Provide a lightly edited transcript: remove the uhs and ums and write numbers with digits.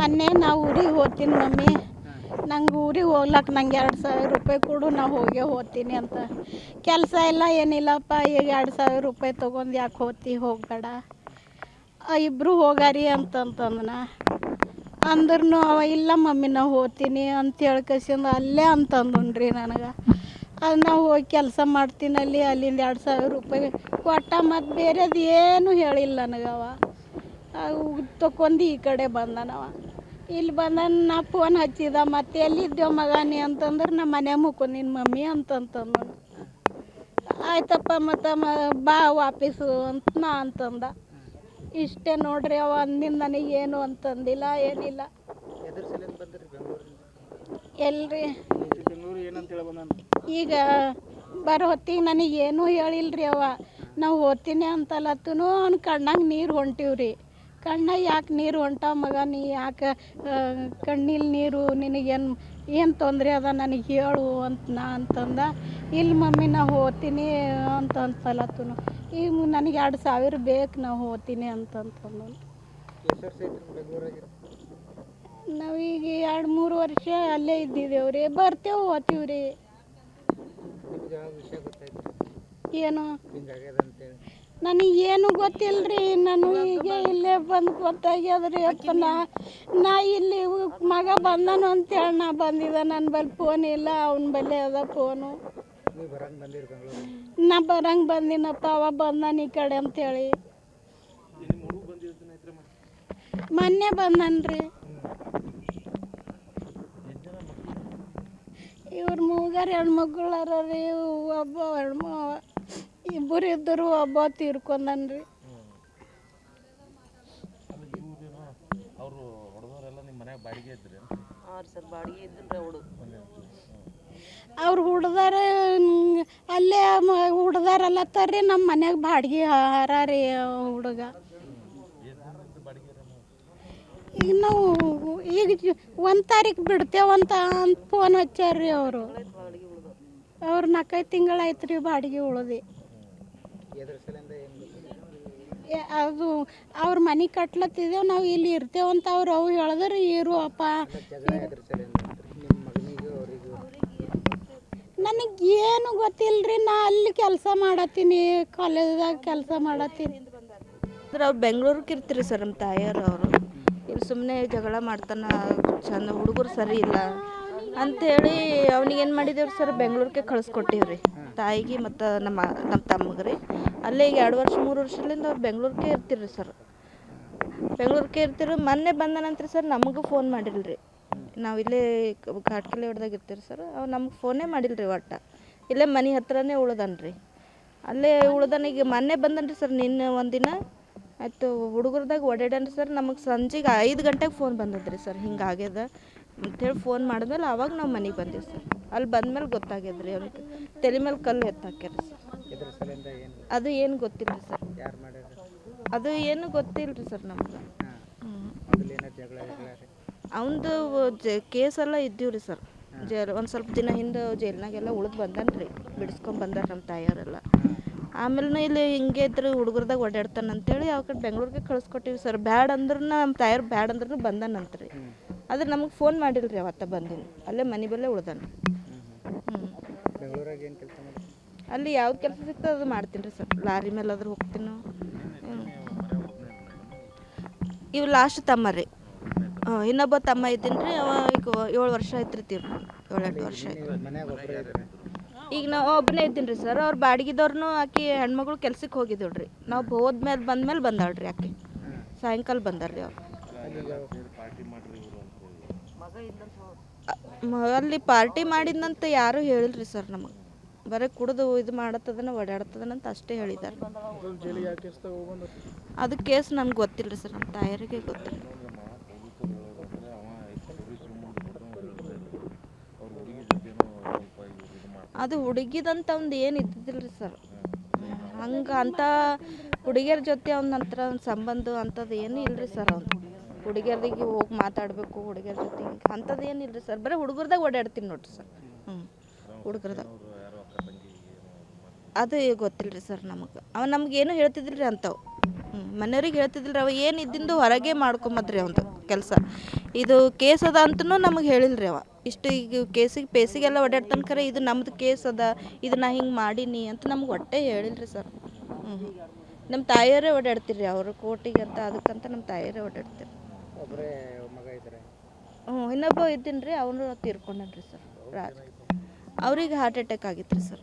ಮೊನ್ನೆ ನಾವು ಊರಿಗೆ ಹೋಗ್ತೀನಿ ಮಮ್ಮಿ, ನಂಗೆ ಊರಿಗೆ ಹೋಗ್ಲಕ್ಕೆ ನಂಗೆ 2,000 ರೂಪಾಯಿ ಕೊಡು, ನಾ ಹೋಗೇ ಹೋಗ್ತೀನಿ ಅಂತ. ಕೆಲಸ ಇಲ್ಲ ಏನಿಲ್ಲಪ್ಪ, ಈಗ 2,000 ರೂಪಾಯಿ ತೊಗೊಂಡು ಯಾಕೆ ಹೋಗಬೇಡ, ಇಬ್ಬರು ಹೋಗಾರಿ ಅಂತಂತಂದನ. ಅಂದ್ರೂ ಅವ ಇಲ್ಲ ಮಮ್ಮಿ ನಾ ಹೋಗ್ತೀನಿ ಅಂತ ಹೇಳ್ಕಸಿಂದ ಅಲ್ಲೇ ಅಂತಂದ್ರಿ ನನಗೆ. ಅದು ನಾವು ಹೋಗಿ ಕೆಲಸ ಮಾಡ್ತೀನಿ ಅಲ್ಲಿಂದ 2,000 ರೂಪಾಯಿ ಕೊಟ್ಟ, ಮತ್ತು ಬೇರೆದು ಏನು ಹೇಳಿಲ್ಲ ನನಗವ. ತಗೊಂಡು ಈ ಕಡೆ ಬಂದನವ. ಇಲ್ಲಿ ಬಂದ ನಾ ಫೋನ್ ಹಚ್ಚಿದ, ಮತ್ತೆ ಎಲ್ಲಿದ್ದೇವ ಮಗ ನೀ ಅಂತಂದ್ರೆ ನಾ ಮನ್ಯಾಗ ಮುಕ್ಕೊಂದಿನ ಮಮ್ಮಿ ಅಂತಂತಂದ. ಆಯ್ತಪ್ಪ ಮತ್ತು ಬಾ ವಾಪಸ್ಸು ಅಂತ ನಾ ಅಂತಂದ. ಇಷ್ಟೇ ನೋಡ್ರಿ, ಅವ ಅಂದಿಂದ ನನಗೇನು ಅಂತಂದಿಲ್ಲ, ಏನಿಲ್ಲ. ಎಲ್ರಿ ಈಗ ಬರೋ ಹೊತ್ತಿಗೆ ನನಗೇನು ಹೇಳಿಲ್ರಿ ಅವ. ನಾವು ಹೋಗ್ತೀನಿ ಅಂತಲತ್ತೂ ಅವ್ನ ಕಣ್ಣಾಗ ನೀರು ಹೊಂಟಿವ್ರಿ. ಕಣ್ಣಾಗ ಯಾಕೆ ನೀರು ಹೊಂಟಾವ ಮಗ, ನೀ ಯಾಕೆ ಕಣ್ಣಲ್ಲಿ ನೀರು, ನಿನಗೇನು ತೊಂದರೆ ಅದ ನನಗೆ ಹೇಳು ಅಂತ ನಾ ಅಂತಂದ. ಇಲ್ಲಿ ಮಮ್ಮಿ ನಾ ಹೋಗ್ತೀನಿ ಅಂತಲತ್ತೂ ಈಗ ನನಗೆ 2,000 ಬೇಕು, ನಾ ಹೋಗ್ತೀನಿ ಅಂತಂತಂದು. ನಾವೀಗ 2-3 ವರ್ಷ ಅಲ್ಲೇ ಇದ್ದಿದ್ದೇವ್ರಿ, ಬರ್ತೇವೆ ಹೋಗ್ತೀವ್ರಿ. ಏನು ನನಗೇನು ಗೊತ್ತಿಲ್ಲರಿ, ನಾನು ಈಗ ಇಲ್ಲೇ ಬಂದು ಗೊತ್ತಾಗ್ಯದ್ರಿ. ಅಪ್ಪ ನಾ ಇಲ್ಲಿ ಮಗ ಬಂದನು ಅಂತೇಳಿ ನಾ ಬಂದಿದ್ದೆ. ನನ್ನ ಬಳಿ ಫೋನ್ ಇಲ್ಲ, ಅವನ ಬಳಿ ಅದ ಫೋನು. ನಾ ಬರಂಗೆ ಬಂದಿನಪ್ಪ, ಅವ ಬಂದಾನ ಈ ಕಡೆ ಅಂತೇಳಿ. ಮೊನ್ನೆ ಬಂದನ್ರಿ. ಇವ್ರ ಮೂಗರ ಹೆಣ್ಮಕ್ಳಾರ ರೀ, ಒಬ್ಬ ಇಬ್ಬರು ಇದ್ದರು, ಒಬ್ಬ ತೀರ್ಕೊಂಡನ್ರಿ. ಅವ್ರು ಹುಡ್ದಾರ ಅಲ್ಲೇ ಹುಡ್ದಾರಲ್ಲತ್ತಾರ್ರಿ, ನಮ್ಮ ಮನ್ಯಾಗ ಬಾಡಿಗೆ ಹಾರಾರಿ ಹುಡುಗ. ಈಗ ನಾವು ಈಗ 1 ತಾರೀಕು ಬಿಡ್ತೇವಂತ ಫೋನ್ ಹಚ್ಚಾರ್ರಿ ಅವರು. ಅವ್ರು 4-5 ತಿಂಗಳಾಯ್ತು ರೀ ಬಾಡಿಗೆ ಉಳ್ದು. ಅದು ಅವ್ರ ಮನೆ ಕಟ್ಲತ್ತಿದ್ದೇವೆ, ನಾವು ಇಲ್ಲಿ ಇರ್ತೇವಂತ ಅವು ಹೇಳಿದ್ರೆ ಇರು ಅಪ್ಪ. ನನಗೇನು ಗೊತ್ತಿಲ್ಲರಿ, ನಾ ಅಲ್ಲಿ ಕೆಲಸ ಮಾಡತ್ತೀನಿ, ಕಾಲೇಜ್ದಾಗ ಕೆಲಸ ಮಾಡತ್ತೀನಿ. ಅವ್ರು ಬೆಂಗ್ಳೂರಿಗೆ ಇರ್ತೀರಿ ಸರ್ ನಮ್ಮ ತಾಯಿಯವರು. ಅವರು ಇಲ್ಲಿ ಸುಮ್ಮನೆ ಜಗಳ ಮಾಡ್ತಾನೆ, ಚಂದ ಹುಡುಗರು ಸರಿ ಇಲ್ಲ ಅಂಥೇಳಿ ಅವ್ನಿಗೇನು ಮಾಡಿದೇವ್ರಿ ಸರ್, ಬೆಂಗ್ಳೂರಿಗೆ ಕಳಿಸ್ಕೊಟ್ಟಿವ್ರಿ ತಾಯಿಗೆ ಮತ್ತು ನಮ್ಮ ತಮ್ಮಗ್ರಿ. ಅಲ್ಲೇ ಈಗ 2 ವರ್ಷ 3 ವರ್ಷದಿಂದ ಅವ್ರು ಬೆಂಗ್ಳೂರಿಗೆ ಇರ್ತಿರ್ರಿ ಸರ್. ಬೆಂಗ್ಳೂರಿಗೆ ಇರ್ತಿರು. ಮೊನ್ನೆ ಬಂದನಂತ್ರಿ ಸರ್, ನಮಗೂ ಫೋನ್ ಮಾಡಿಲ್ರಿ. ನಾವು ಇಲ್ಲೇ ಘಾಟ್ಕಲಿ ಹೊಡ್ದಾಗ ಇರ್ತೀರಿ ಸರ್. ಅವ್ರು ನಮ್ಗೆ ಫೋನೇ ಮಾಡಿಲ್ರಿ ಒಟ್ಟು. ಇಲ್ಲೇ ಮನೆ ಹತ್ರನೇ ಉಳ್ದನ್ರಿ, ಅಲ್ಲೇ ಉಳ್ದನಿಗೆ ಮೊನ್ನೆ ಬಂದನ್ರಿ ಸರ್. ನಿನ್ನೆ ಒಂದಿನ ಆಯಿತು ಹುಡುಗರ್ದಾಗ ಓಡಾಡ್ಯಾನ್ರಿ ಸರ್. ನಮಗೆ ಸಂಜೆಗೆ 5 ಗಂಟೆಗೆ ಫೋನ್ ಬಂದದ್ರಿ ಸರ್, ಹಿಂಗೆ ಆಗ್ಯದ ಅಂಥೇಳಿ. ಫೋನ್ ಮಾಡಿದ್ಮೇಲೆ ಅವಾಗ ನಾವು ಮನೆಗೆ ಬಂದೀವಿ ಸರ್. ಅಲ್ಲಿ ಬಂದ್ಮೇಲೆ ಗೊತ್ತಾಗ್ಯದ್ರಿ, ಅವ್ನಿಗೆ ತಲೆ ಮೇಲೆ ಕಲ್ಲು ಎತ್ತಾಕ್ಯಾರ ಸರ್. ಅದು ಏನು ಗೊತ್ತಿಲ್ಲ ಸರ್, ಅದು ಏನು ಗೊತ್ತಿಲ್ಲ ಸರ್ ನಮ್ಗೆ. ಅವನದು ಕೇಸೆಲ್ಲ ಇದ್ದೀವ್ರಿ ಸರ್. ಒಂದು ಸ್ವಲ್ಪ ದಿನ ಹಿಂದೆ ಜೈಲ್ನಾಗೆಲ್ಲ ಉಳಿದು ಬಂದನ್ರಿ, ಬಿಡಿಸ್ಕೊಂಡು ಬಂದಾರ ನಮ್ಮ ತಾಯಿಯವರೆಲ್ಲ. ಆಮೇಲೆ ಇಲ್ಲಿ ಹಿಂಗೆ ಇದ್ರೆ ಹುಡುಗರ್ದಾಗ ಓಡಾಡ್ತಾನೆ ಅಂತೇಳಿ ಯಾವ ಕಡೆ ಬೆಂಗ್ಳೂರಿಗೆ ಕಳಿಸ್ಕೊಟ್ಟಿವಿ ಸರ್. ಬ್ಯಾಡ ಅಂದ್ರೂ ನಮ್ಮ ತಾಯಿಯವ್ರು ಬ್ಯಾಡ ಅಂದ್ರೂ ಬಂದಾನಂತ್ರಿ. ಆದ್ರೆ ನಮಗೆ ಫೋನ್ ಮಾಡಿಲ್ರಿ ಅವತ್ತ ಬಂದಿನಿ. ಅಲ್ಲೇ ಮನೆ ಬಲ್ಲೇ ಉಳ್ದಾನ. ಅಲ್ಲಿ ಯಾವ್ದು ಕೆಲಸ ಸಿಗ್ತದೆ ಅದು ಮಾಡ್ತೀನಿ ರೀ ಸರ್. ಲಾರಿ ಮೇಲೆ ಆದ್ರೂ ಹೋಗ್ತೀನಿ. ಇವು ಲಾಸ್ಟ್ ತಮ್ಮ ರೀ. ಇನ್ನೊಬ್ಬ ತಮ್ಮ ಇದ್ದೀನಿ ರೀ, ಅವ ಈಗ 7 ವರ್ಷ ಆಯ್ತು ರೀ ತೀರ್ಕೊಂಡು. 7-8 ವರ್ಷ ಆಯ್ತು. ಈಗ ನಾವು ಒಬ್ಬನೇ ಇದ್ದೀನಿ ರೀ ಸರ್. ಅವ್ರು ಬಾಡಿಗೆದವ್ರನ್ನೂ ಆಕಿ ಹೆಣ್ಮಗಳು ಕೆಲ್ಸಕ್ಕೆ ಹೋಗಿದ್ದೇವ್ರಿ. ನಾವು ಹೋದ್ಮೇಲೆ ಬಂದಾಳ್ರಿ ಆಕಿ. ಸಾಯಂಕಾಲ ಬಂದಾರ್ರಿ ಅವ್ರು. ಅಲ್ಲಿ ಪಾರ್ಟಿ ಮಾಡಿದ್ನಂತ ಯಾರೂ ಹೇಳಿಲ್ರಿ ಸರ್ ನಮಗೆ. ಬರೀ ಕುಡಿದು ಇದು ಮಾಡತ್ತದನ ಓಡಾಡ್ತದನಂತ ಅಷ್ಟೇ ಹೇಳಿದ್ದಾರೆ. ಅದು ಕೇಸ್ ನಮ್ಗೆ ಗೊತ್ತಿಲ್ಲ ರೀ ಸರ್, ನಮ್ಮ ತಾಯಿಯರಿಗೆ ಗೊತ್ತಿಲ್ಲ. ಅದು ಹುಡುಗಿದಂತ ಒಂದು ಏನು ಇದ್ದಿದ್ದಿಲ್ಲ ರೀ ಸರ್. ಹಂಗೆ ಅಂಥ ಹುಡುಗಿಯರ ಜೊತೆ ಅವನಂತರ ಒಂದು ಸಂಬಂಧ ಅಂಥದ್ದು ಏನೂ ಇಲ್ಲರಿ ಸರ್. ಅವ್ನು ಹುಡುಗಿಯರಿಗೆ ಹೋಗಿ ಮಾತಾಡಬೇಕು, ಹುಡುಗಿಯರ ಜೊತೆ ಹಿಂಗೆ ಅಂಥದ್ದು ಏನಿಲ್ಲ ರೀ ಸರ್. ಬರೀ ಹುಡುಗರ್ದಾಗ ಓಡಾಡ್ತೀನಿ ನೋಡಿರಿ ಸರ್. ಹುಡುಗರ್ದಾಗ ಅದು ಗೊತ್ತಿಲ್ಲ ರೀ ಸರ್ ನಮಗೆ. ಅವ ನಮ್ಗೇನು ಹೇಳ್ತಿದ್ದಿಲ್ಲ ರೀ ಅಂಥವು. ಮನೆಯವ್ರಿಗೆ ಹೇಳ್ತಿದ್ದಿಲ್ಲ ರೀ. ಅವ ಏನು ಇದ್ದಿಂದು ಹೊರಗೆ ಮಾಡ್ಕೊಂಬದ್ರಿ ಅವ್ನದು ಕೆಲಸ. ಇದು ಕೇಸ್ ಅದ ಅಂತನೂ ನಮಗೆ ಹೇಳಿಲ್ಲ ರೀ ಅವ. ಇಷ್ಟು ಈಗ ಪೇಸಿಗೆಲ್ಲ ಓಡಾಡ್ತಾನೆ ಖರೆ ಇದು ನಮ್ದು ಕೇಸ್ ಅದ, ಇದು ನಾ ಹಿಂಗೆ ಮಾಡೀನಿ ಅಂತ ನಮ್ಗೆ ಒಟ್ಟೆ ಹೇಳಿಲ್ಲ ರೀ ಸರ್. ನಮ್ಮ ತಾಯಿಯವರೇ ಓಡಾಡ್ತೀರಿ ರೀ, ಅವರು ಕೋರ್ಟಿಗೆ ಅಂತ ಅದಕ್ಕಂತ ನಮ್ಮ ತಾಯಿಯವರೇ ಓಡಾಡ್ತೀರಿ. ಇನ್ನೊಬ್ಬ ಇದ್ದೀನಿ ರೀ, ಅವನು ತೀರ್ಕೊಂಡನ್ರಿ ಸರ್. ಅವ್ರಿಗೆ ಹಾರ್ಟ್ ಅಟ್ಯಾಕ್ ಆಗಿತ್ತು ರೀ ಸರ್.